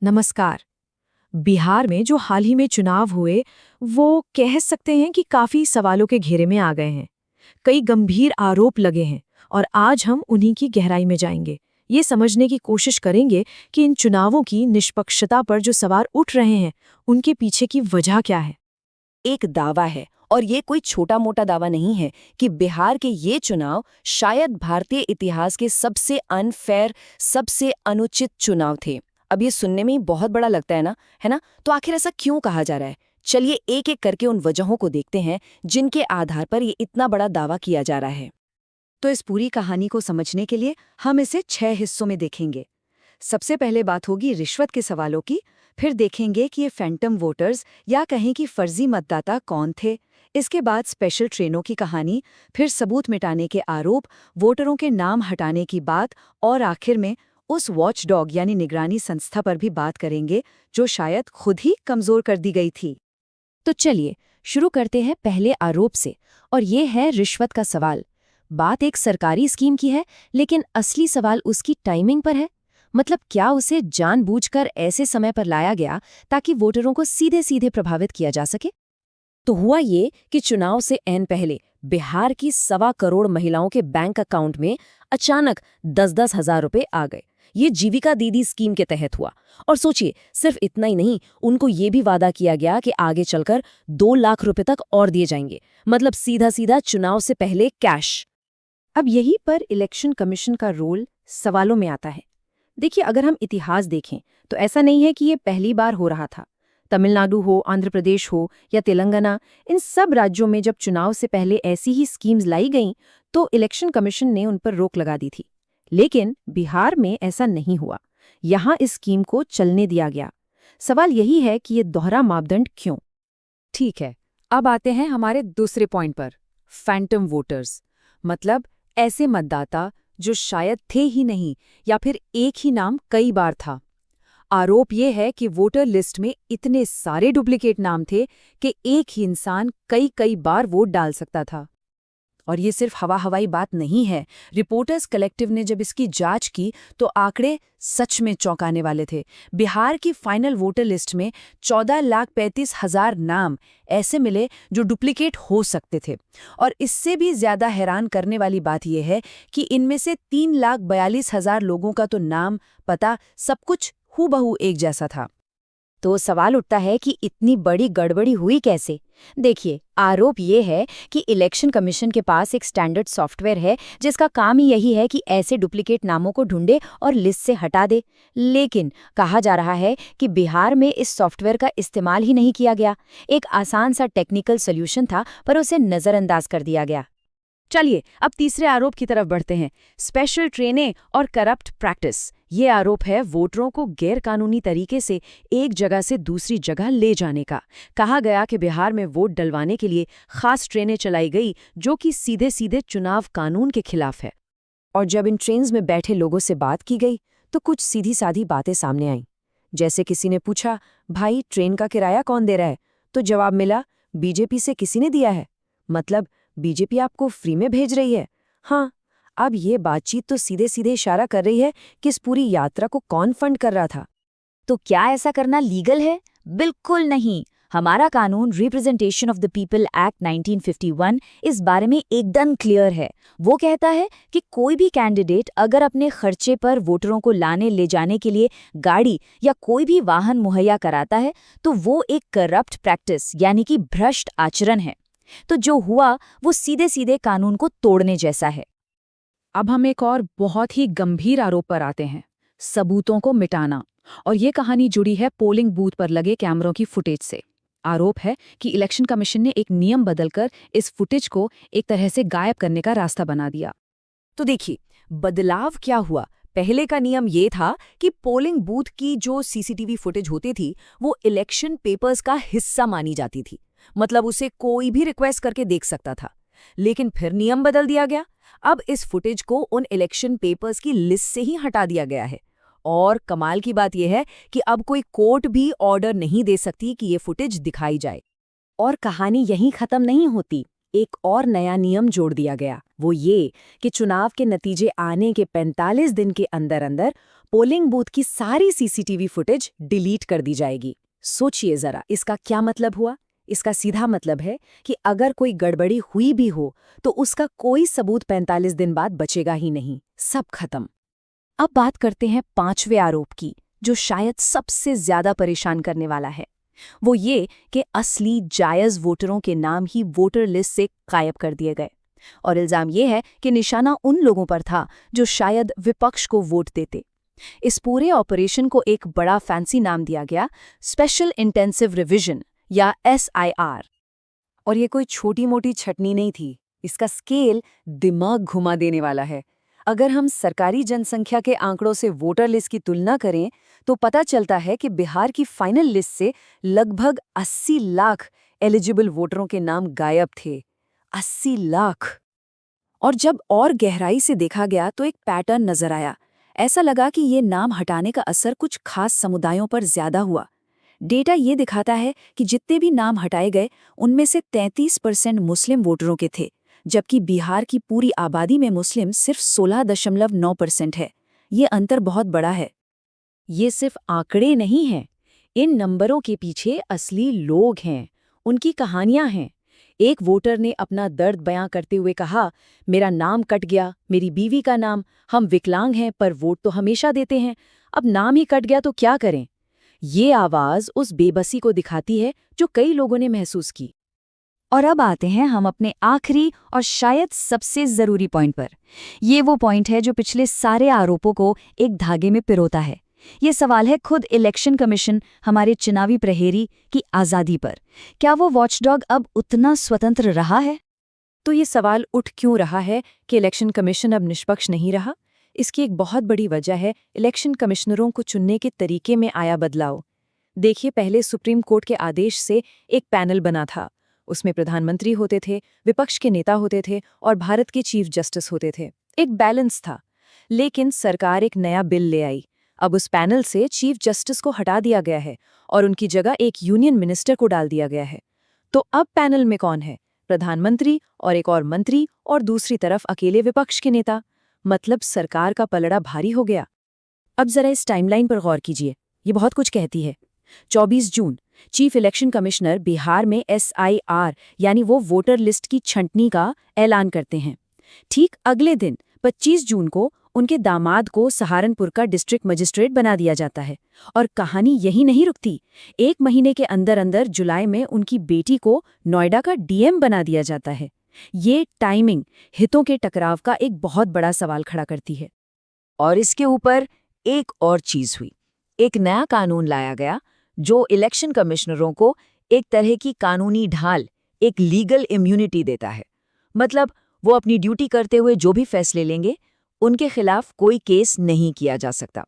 नमस्कार। बिहार में जो हाल ही में चुनाव हुए, वो कह सकते हैं कि काफी सवालों के घेरे में आ गए हैं। कई गंभीर आरोप लगे हैं और आज हम उन्हीं की गहराई में जाएंगे। ये समझने की कोशिश करेंगे कि इन चुनावों की निष्पक्षता पर जो सवाल उठ रहे हैं, उनके पीछे की वजह क्या है। एक दावा है, और ये कोई छोटा मोटा दावा नहीं है, कि बिहार के ये चुनाव शायद भारतीय इतिहास के सबसे अनफेयर, सबसे अनुचित चुनाव थे। अब ये सुनने में ही बहुत बड़ा लगता है ना? तो आखिर ऐसा क्यों कहा जा रहा है? चलिए एक एक करके उन वजहों को देखते हैं जिनके आधार पर ये इतना बड़ा दावा किया जा रहा है। तो इस पूरी कहानी को समझने के लिए हम इसे 6 हिस्सों में देखेंगे। सबसे पहले बात होगी रिश्वत के सवालों की, फिर देखेंगे कि ये फैंटम वोटर्स या कहें कि फर्जी मतदाता कौन थे। इसके बाद स्पेशल ट्रेनों की कहानी, फिर सबूत मिटाने के आरोप, वोटरों के नाम हटाने की बात और आखिर में उस वॉचडॉग यानी निगरानी संस्था पर भी बात करेंगे जो शायद खुद ही कमजोर कर दी गई थी। तो चलिए शुरू करते हैं पहले आरोप से, और ये है रिश्वत का सवाल। बात एक सरकारी स्कीम की है, लेकिन असली सवाल उसकी टाइमिंग पर है। मतलब क्या उसे जानबूझकर ऐसे समय पर लाया गया ताकि वोटरों को सीधे सीधे प्रभावित किया जा सके? तो हुआ ये कि चुनाव से ऐन पहले बिहार की 1.25 करोड़ महिलाओं के बैंक अकाउंट में अचानक 10-10 हजार रुपए आ गए। ये जीविका दीदी स्कीम के तहत हुआ। और सोचिए, सिर्फ इतना ही नहीं, उनको ये भी वादा किया गया कि आगे चलकर 2 लाख रुपए तक और दिए जाएंगे। मतलब सीधा सीधा चुनाव से पहले कैश। अब यहीं पर इलेक्शन कमीशन का रोल सवालों में आता है। देखिए, अगर हम इतिहास देखें तो ऐसा नहीं है कि ये पहली बार हो रहा था। तमिलनाडु हो, आंध्र प्रदेश हो या तेलंगाना, इन सब राज्यों में जब चुनाव से पहले ऐसी ही स्कीम्स लाई गईं तो इलेक्शन कमीशन ने उन पर रोक लगा दी थी। लेकिन बिहार में ऐसा नहीं हुआ। यहाँ इस स्कीम को चलने दिया गया। सवाल यही है कि ये दोहरा मापदंड क्यों? ठीक है, अब आते हैं हमारे दूसरे पॉइंट पर, फैंटम वोटर्स। मतलब ऐसे मतदाता जो शायद थे ही नहीं, या फिर एक ही नाम कई बार था। आरोप ये है कि वोटर लिस्ट में इतने सारे डुप्लीकेट नाम थे कि एक ही इंसान कई कई बार वोट डाल सकता था। और ये सिर्फ हवा हवाई बात नहीं है। रिपोर्टर्स कलेक्टिव ने जब इसकी जांच की तो आंकड़े सच में चौंकाने वाले थे। बिहार की फाइनल वोटर लिस्ट में 14,35,000 नाम ऐसे मिले जो डुप्लीकेट हो सकते थे। और इससे भी ज्यादा हैरान करने वाली बात यह है कि इनमें से 3,42,000 लोगों का तो नाम, पता, सब कुछ हूबहू एक जैसा था। तो सवाल उठता है कि इतनी बड़ी गड़बड़ी हुई कैसे? देखिए, आरोप ये है कि इलेक्शन कमीशन के पास एक स्टैंडर्ड सॉफ्टवेयर है जिसका काम ही यही है कि ऐसे डुप्लीकेट नामों को ढूंढे और लिस्ट से हटा दे। लेकिन कहा जा रहा है कि बिहार में इस सॉफ्टवेयर का इस्तेमाल ही नहीं किया गया। एक आसान सा टेक्निकल सॉल्यूशन था, पर उसे नजरअंदाज कर दिया गया। चलिए अब तीसरे आरोप की तरफ बढ़ते हैं, स्पेशल ट्रेनें और करप्ट प्रैक्टिस। ये आरोप है वोटरों को गैरकानूनी तरीके से एक जगह से दूसरी जगह ले जाने का। कहा गया कि बिहार में वोट डलवाने के लिए खास ट्रेनें चलाई गई जो कि सीधे सीधे चुनाव कानून के खिलाफ है। और जब इन ट्रेन्स में बैठे लोगों से बात की गई तो कुछ सीधी साधी बातें सामने आईं। जैसे किसी ने पूछा, भाई ट्रेन का किराया कौन दे रहा है? तो जवाब मिला, बीजेपी से किसी ने दिया है। मतलब बीजेपी आपको फ्री में भेज रही है। हाँ, अब ये बातचीत तो सीधे सीधे इशारा कर रही है कि इस पूरी यात्रा को कौन फंड कर रहा था। तो क्या ऐसा करना लीगल है? बिल्कुल नहीं। हमारा कानून representation of the people act 1951 इस बारे में एकदम क्लियर है। वो कहता है कि कोई भी कैंडिडेट अगर अपने खर्चे पर वोटरों को लाने ले जाने के लिए गाड़ी या कोई भी वाहन मुहैया कराता है तो वो एक करप्ट प्रैक्टिस यानी कि भ्रष्ट आचरण है। तो जो हुआ वो सीधे सीधे कानून को तोड़ने जैसा है। अब हम एक और बहुत ही गंभीर आरोप पर आते हैं, सबूतों को मिटाना। और ये कहानी जुड़ी है पोलिंग बूथ पर लगे कैमरों की फुटेज से। आरोप है कि इलेक्शन कमीशन ने एक नियम बदलकर इस फुटेज को एक तरह से गायब करने का रास्ता बना दिया। तो देखिए, बदलाव क्या हुआ। पहले का नियम ये था कि पोलिंग बूथ की जो सीसीटीवी फुटेज होती थी वो इलेक्शन पेपर्स का हिस्सा मानी जाती थी। मतलब उसे कोई भी रिक्वेस्ट करके देख सकता था। लेकिन फिर नियम बदल दिया गया। अब इस फुटेज को उन इलेक्शन पेपर्स की लिस्ट से ही हटा दिया गया है। और कमाल की बात यह है कि अब कोई कोर्ट भी ऑर्डर नहीं दे सकती कि ये फुटेज दिखाई जाए। और कहानी यहीं खत्म नहीं होती। एक और नया नियम जोड़ दिया गया। वो ये कि चुनाव के नतीजे आने के 45 दिन के अंदर अंदर पोलिंग बूथ की सारी सीसीटीवी फुटेज डिलीट कर दी जाएगी। सोचिए जरा, इसका क्या मतलब हुआ? इसका सीधा मतलब है कि अगर कोई गड़बड़ी हुई भी हो तो उसका कोई सबूत 45 दिन बाद बचेगा ही नहीं, सब खत्म। अब बात करते हैं 5वें आरोप की, जो शायद सबसे ज्यादा परेशान करने वाला है। वो ये कि असली जायज वोटरों के नाम ही वोटर लिस्ट से गायब कर दिए गए। और इल्जाम ये है कि निशाना उन लोगों पर था जो शायद विपक्ष को वोट देते। इस पूरे ऑपरेशन को एक बड़ा फैंसी नाम दिया गया, स्पेशल इंटेंसिव रिवीजन या SIR। और ये कोई छोटी मोटी छटनी नहीं थी, इसका स्केल दिमाग घुमा देने वाला है। अगर हम सरकारी जनसंख्या के आंकड़ों से वोटर लिस्ट की तुलना करें तो पता चलता है कि बिहार की फाइनल लिस्ट से लगभग 80 लाख एलिजिबल वोटरों के नाम गायब थे। 80 लाख। और जब और गहराई से देखा गया तो एक पैटर्न नजर आया। ऐसा लगा कि ये नाम हटाने का असर कुछ खास समुदायों पर ज्यादा हुआ। डेटा ये दिखाता है कि जितने भी नाम हटाए गए उनमें से 33% मुस्लिम वोटरों के थे, जबकि बिहार की पूरी आबादी में मुस्लिम सिर्फ 16.9% है। ये अंतर बहुत बड़ा है। ये सिर्फ आंकड़े नहीं हैं, इन नंबरों के पीछे असली लोग हैं, उनकी कहानियां हैं। एक वोटर ने अपना दर्द बयां करते हुए कहा, मेरा नाम कट गया, मेरी बीवी का नाम, हम विकलांग हैं पर वोट तो हमेशा देते हैं, अब नाम ही कट गया तो क्या करें। ये आवाज उस बेबसी को दिखाती है जो कई लोगों ने महसूस की। और अब आते हैं हम अपने आखिरी और शायद सबसे जरूरी पॉइंट पर। ये वो पॉइंट है जो पिछले सारे आरोपों को एक धागे में पिरोता है। ये सवाल है खुद इलेक्शन कमीशन, हमारे चुनावी प्रहरी की आज़ादी पर। क्या वो वॉचडॉग अब उतना स्वतंत्र रहा है? तो ये सवाल उठ क्यों रहा है कि इलेक्शन कमीशन अब निष्पक्ष नहीं रहा? इसकी एक बहुत बड़ी वजह है इलेक्शन कमिश्नरों को चुनने के तरीके में आया बदलाव। देखिए, पहले सुप्रीम कोर्ट के आदेश से एक पैनल बना था। उसमें प्रधानमंत्री होते थे, विपक्ष के नेता होते थे और भारत के चीफ जस्टिस होते थे। एक बैलेंस था। लेकिन सरकार एक नया बिल ले आई। अब उस पैनल से चीफ जस्टिस को हटा दिया गया है और उनकी जगह एक यूनियन मिनिस्टर को डाल दिया गया है। तो अब पैनल में कौन है? प्रधानमंत्री और एक और मंत्री, और दूसरी तरफ अकेले विपक्ष के नेता। मतलब सरकार का पलड़ा भारी हो गया। अब जरा इस टाइमलाइन पर गौर कीजिए, ये बहुत कुछ कहती है। 24 जून, चीफ इलेक्शन कमिश्नर बिहार में SIR यानी वो वोटर लिस्ट की छंटनी का ऐलान करते हैं। ठीक अगले दिन 25 जून को उनके दामाद को सहारनपुर का डिस्ट्रिक्ट मजिस्ट्रेट बना दिया जाता है। और कहानी यही नहीं रुकती। एक महीने के अंदर अंदर जुलाई में उनकी बेटी को नोएडा का DM बना दिया जाता है। ये टाइमिंग हितों के टकराव का एक बहुत बड़ा सवाल खड़ा करती है। और इसके ऊपर एक और चीज हुई। एक नया कानून लाया गया जो इलेक्शन कमिश्नरों को एक तरह की कानूनी ढाल, एक लीगल इम्यूनिटी देता है। मतलब वो अपनी ड्यूटी करते हुए जो भी फैसले लेंगे, उनके खिलाफ कोई केस नहीं किया जा सकता।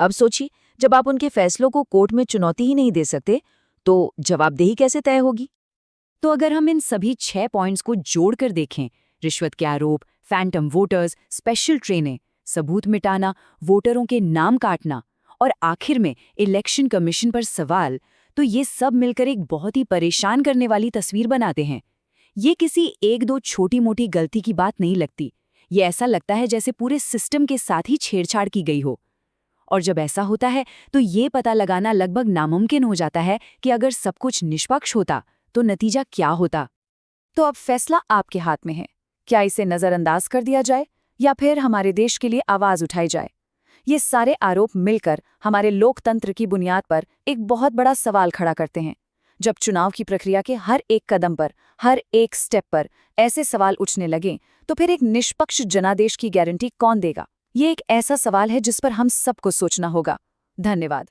अब सोचिए, जब आप उनके फैसलों को कोर्ट में चुनौती ही नहीं दे सकते, तो जवाबदेही कैसे तय होगी? तो अगर हम इन सभी 6 पॉइंट्स को जोड़कर देखें, रिश्वत के आरोप, फैंटम वोटर्स, स्पेशल ट्रेनें, सबूत मिटाना, वोटरों के नाम काटना और आखिर में इलेक्शन कमीशन पर सवाल, तो ये सब मिलकर एक बहुत ही परेशान करने वाली तस्वीर बनाते हैं। ये किसी एक दो छोटी मोटी गलती की बात नहीं लगती। ये ऐसा लगता है जैसे पूरे सिस्टम के साथ ही छेड़छाड़ की गई हो। और जब ऐसा होता है तो ये पता लगाना लगभग नामुमकिन हो जाता है कि अगर सब कुछ निष्पक्ष होता तो नतीजा क्या होता। तो अब फैसला आपके हाथ में है। क्या इसे नज़रअंदाज कर दिया जाए या फिर हमारे देश के लिए आवाज़ उठाई जाए? ये सारे आरोप मिलकर हमारे लोकतंत्र की बुनियाद पर एक बहुत बड़ा सवाल खड़ा करते हैं। जब चुनाव की प्रक्रिया के हर एक कदम पर, हर एक स्टेप पर ऐसे सवाल उठने लगें, तो फिर एक निष्पक्ष जनादेश की गारंटी कौन देगा? ये एक ऐसा सवाल है जिस पर हम सबको सोचना होगा। धन्यवाद।